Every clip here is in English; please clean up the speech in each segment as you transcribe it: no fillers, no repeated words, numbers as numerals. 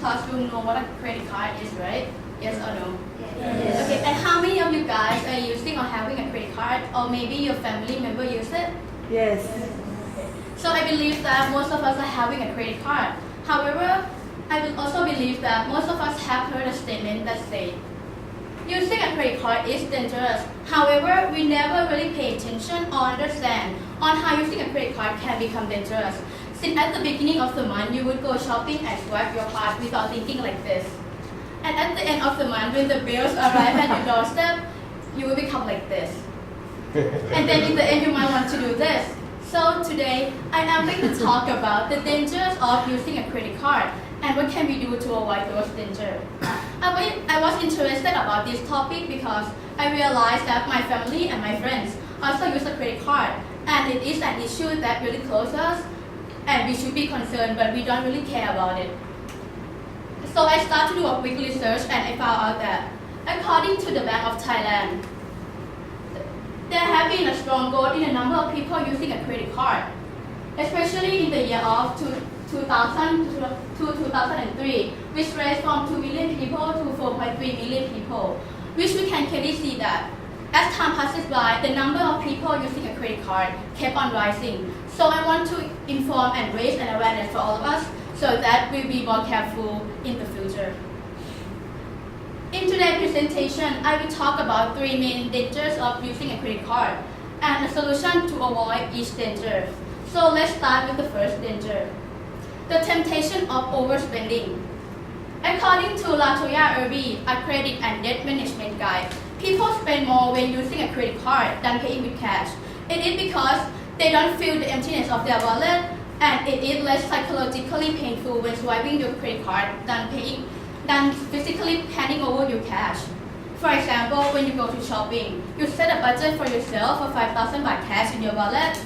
because you know what a credit card is, right? Yes or no? Yes. Okay, and how many of you guys are using or having a credit card, or maybe your family member use it? Yes. So I believe that most of us are having a credit card. However, I will also believe that most of us have heard a statement that says, using a credit card is dangerous. However, we never really pay attention or understand on how using a credit card can become dangerous. Since at the beginning of the month, you would go shopping and swipe your card without thinking like this. And at the end of the month, when the bills arrive at your doorstep, you will become like this. And then in the end, you might want to do this. So today, I am going to talk about the dangers of using a credit card and what can we do to avoid those dangers. I was interested about this topic because I realized that my family and my friends also use a credit card, and it is an issue that really close us, and we should be concerned, but we don't really care about it. So I started to do a quick research, and I found out that according to the Bank of Thailand, there have been a strong growth in the number of people using a credit card, especially in the year of 2000 to 2003, which raised from 2 million people to 4.3 million people, which we can clearly see that as time passes by, the number of people using a credit card kept on rising. So I want to inform and raise an awareness for all of us so that we'll be more careful in the future. In today's presentation, I will talk about 3 main dangers of using a credit card and a solution to avoid each danger. So let's start with the first danger. The temptation of overspending. According to Latoya Irby, a credit and debt management guide, people spend more when using a credit card than paying with cash. It is because they don't feel the emptiness of their wallet, and it is less psychologically painful when swiping your credit card than physically handing over your cash. For example, when you go to shopping, you set a budget for yourself for 5,000 baht cash in your wallet,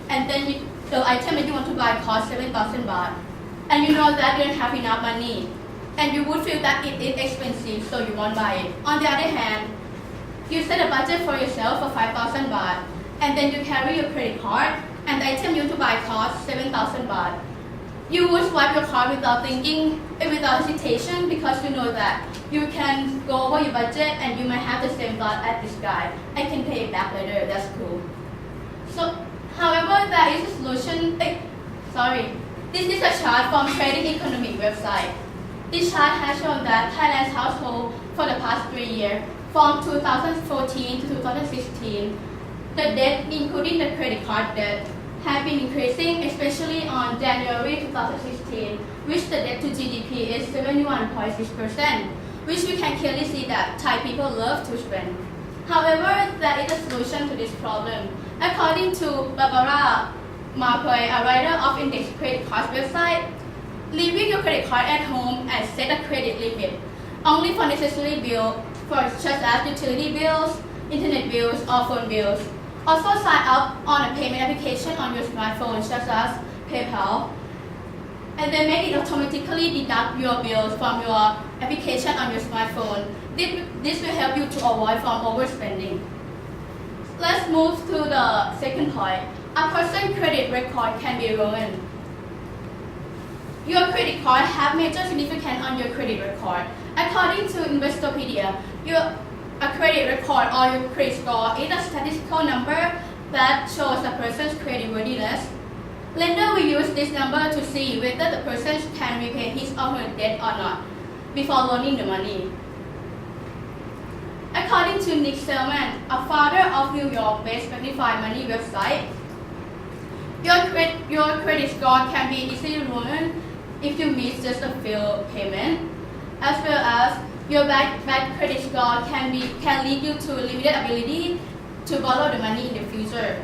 and then the item that you want to buy costs 7,000 baht, and you know that you don't have enough money, and you would feel that it is expensive, so you won't buy it. On the other hand, you set a budget for yourself for 5,000 baht, and then you carry your credit card, and the item you want to buy costs 7,000 baht. You would swipe your card without thinking, without hesitation, because you know that you can go over your budget and you might have the same thought as this guy. I can pay it back later, that's cool. So, however, there is a solution. This is a chart from Trading Economic website. This chart has shown that Thailand's household for the past 3 years, from 2014 to 2016, the debt, including the credit card debt, have been increasing, especially on January 2016, which the debt to GDP is 71.6%, which we can clearly see that Thai people love to spend. However, there is a solution to this problem. According to Barbara Ploy, a writer of Index Credit Cards website, leaving your credit card at home and set a credit limit only for necessary bills, such as utility bills, internet bills, or phone bills. Also sign up on a payment application on your smartphone, such as PayPal, and then make it automatically deduct your bills from your application on your smartphone. This will help you to avoid from overspending. Let's move to the second point. A person's credit record can be ruined. Your credit card have major significance on your credit record. According to Investopedia, a credit record or your credit score is a statistical number that shows a person's creditworthiness. Lender will use this number to see whether the person can repay his or her debt or not before loaning the money. According to Nick Selman, a founder of New York-based Magnify Money website, your credit score can be easily ruined if you miss just a few payments, as well as your bad credit score can lead you to limited ability to borrow the money in the future.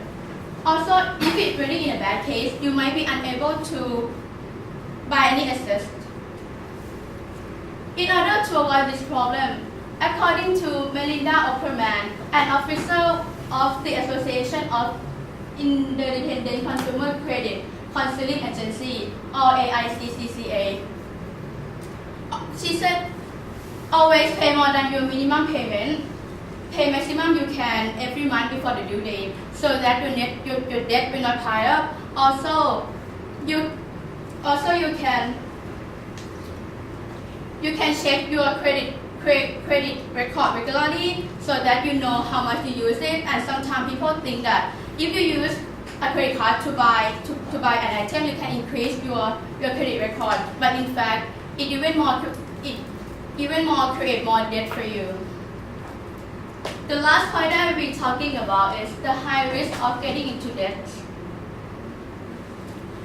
Also, if it's really in a bad case, you might be unable to buy any assets. In order to avoid this problem, according to Melinda Opperman, an officer of the Association of Independent Consumer Credit Counseling Agency, or AICCCA, she said, always pay more than your minimum payment. Pay maximum you can every month before the due date, so that your debt will not pile up. Also, you can You can check your credit record regularly so that you know how much you use it. And sometimes people think that if you use a credit card to buy an item, you can increase your credit record. But in fact, it even more create more debt for you. The last point that we'll be talking about is the high risk of getting into debt.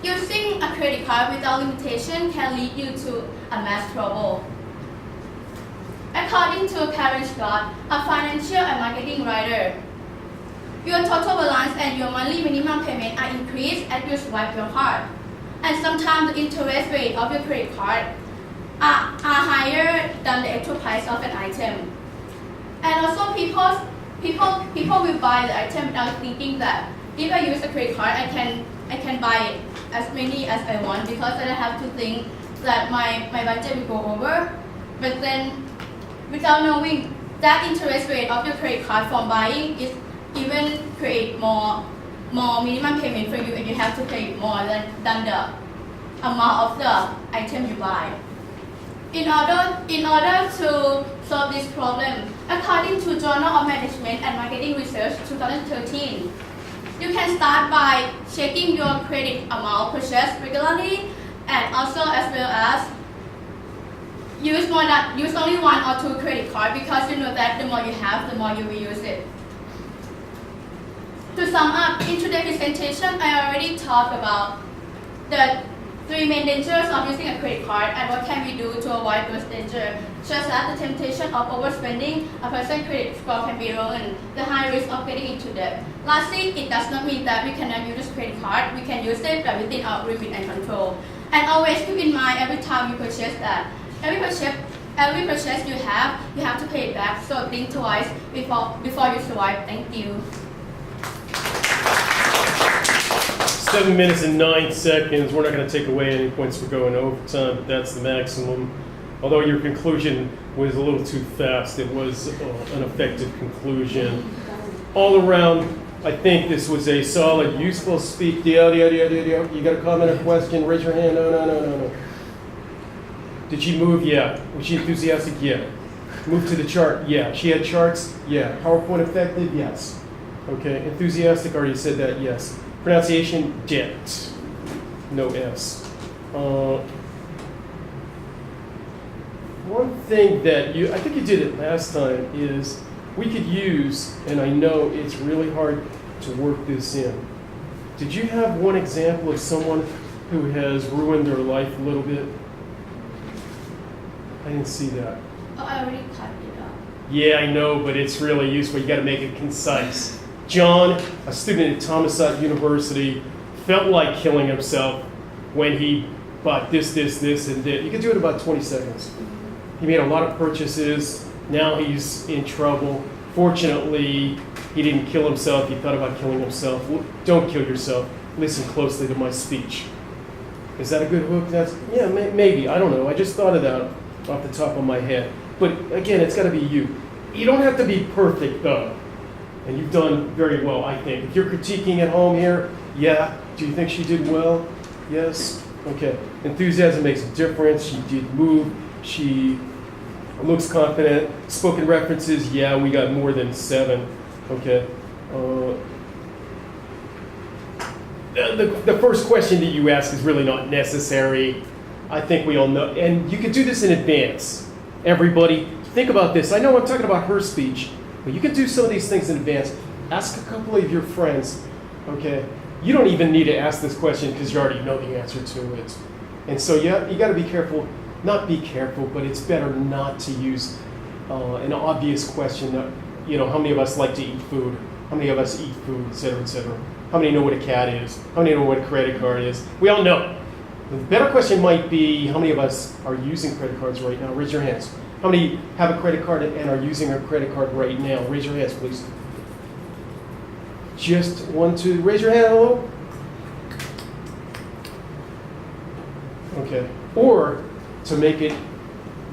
Using a credit card without limitation can lead you to a mass trouble. According to Karen Scott, a financial and marketing writer, your total balance and your monthly minimum payment are increased as you swipe your card. And sometimes the interest rate of your credit card are higher than the actual price of an item. And also people will buy the item without thinking that if I use a credit card, I can buy as many as I want because I don't have to think that my budget will go over. But then, without knowing that interest rate of your credit card from buying is even create more minimum payment for you, and you have to pay more than the amount of the item you buy. In order to solve this problem, according to Journal of Management and Marketing Research 2013, you can start by checking your credit amount purchased regularly, and also as well as use only one or two credit cards because you know that the more you have, the more you will use it. To sum up, in today's presentation, I already talked about the three main dangers of using a credit card and what can we do to avoid those dangers, such as the temptation of overspending, a person's credit score can be ruined, the high risk of getting into debt. Lastly, it does not mean that we cannot use credit card. We can use it, but within our limit and control. And always keep in mind every time you purchase that every purchase you have to pay it back. So think twice before you swipe. Thank you. 7 minutes and 9 seconds. We're not going to take away any points for going overtime, but that's the maximum. Although your conclusion was a little too fast, it was an effective conclusion. All around, I think this was a solid, useful speak. You got a comment or question? Raise your hand. No. Did she move? Yeah. Was she enthusiastic? Yeah. Move to the chart? Yeah. She had charts? Yeah. PowerPoint effective? Yes. Okay. Enthusiastic? Already said that? Yes. Pronunciation? Debt. No S. One thing that I think you did it last time, is we could use, and I know it's really hard to work this in. Did you have one example of someone who has ruined their life a little bit? I didn't see that. Oh, I already typed it up. Yeah, I know, but it's really useful. You got to make it concise. John, a student at Thomasat University, felt like killing himself when he bought this, and that. You could do it in about 20 seconds. He made a lot of purchases. Now he's in trouble. Fortunately, he didn't kill himself. He thought about killing himself. Don't kill yourself. Listen closely to my speech. Is that a good hook? Yeah, maybe. I don't know. I just thought of that off the top of my head. But again, it's got to be you. You don't have to be perfect, though. And you've done very well, I think. If you're critiquing at home here, yeah. Do you think she did well? Yes? Okay. Enthusiasm makes a difference. She did move. She looks confident. Spoken references, yeah, we got more than 7. Okay. The first question that you ask is really not necessary. I think we all know. And you can do this in advance. Everybody, think about this. I know I'm talking about her speech, but you can do some of these things in advance. Ask a couple of your friends, okay? You don't even need to ask this question because you already know the answer to it. And so yeah, you got to be careful. Not be careful, but it's better not to use an obvious question. How many of us like to eat food? How many of us eat food, et cetera, et cetera? How many know what a cat is? How many know what a credit card is? We all know. The better question might be, how many of us are using credit cards right now? Raise your hands. How many have a credit card and are using a credit card right now? Raise your hands, please. Just 1, 2. Raise your hand, hello. Okay. Or to make it,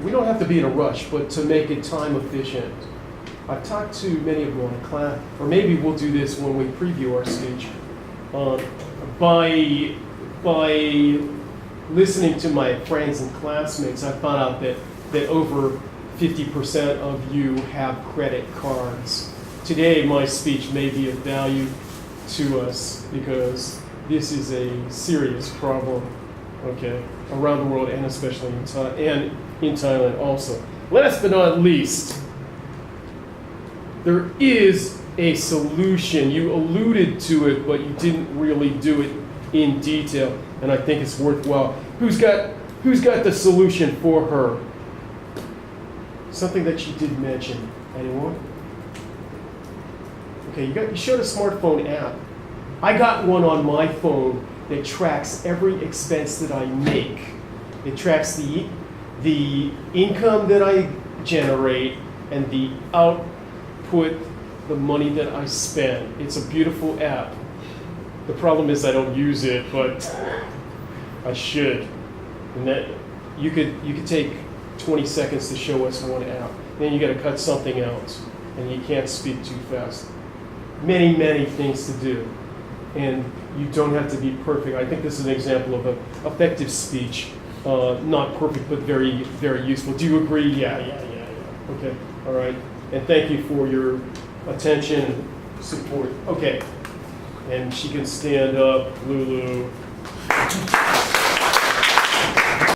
we don't have to be in a rush, but to make it time efficient. I've talked to many of you in class, or maybe we'll do this when we preview our speech. By listening to my friends and classmates, I found out that that over 50% of you have credit cards. Today, my speech may be of value to us because this is a serious problem, okay, around the world and especially in Thailand also. Last but not least, there is a solution. You alluded to it, but you didn't really do it in detail, and I think it's worthwhile. Who's got the solution for her? Something that you did mention. Anyone? Okay, you showed a smartphone app. I got one on my phone that tracks every expense that I make. It tracks the income that I generate and the output, the money that I spend. It's a beautiful app. The problem is I don't use it, but I should. And that you could take 20 seconds to show us one app. Then you got to cut something out, and you can't speak too fast. Many, many things to do, and you don't have to be perfect. I think this is an example of an effective speech. Not perfect, but very, very useful. Do you agree? Yeah. Okay, all right. And thank you for your attention and support. Okay, and she can stand up, Lulu.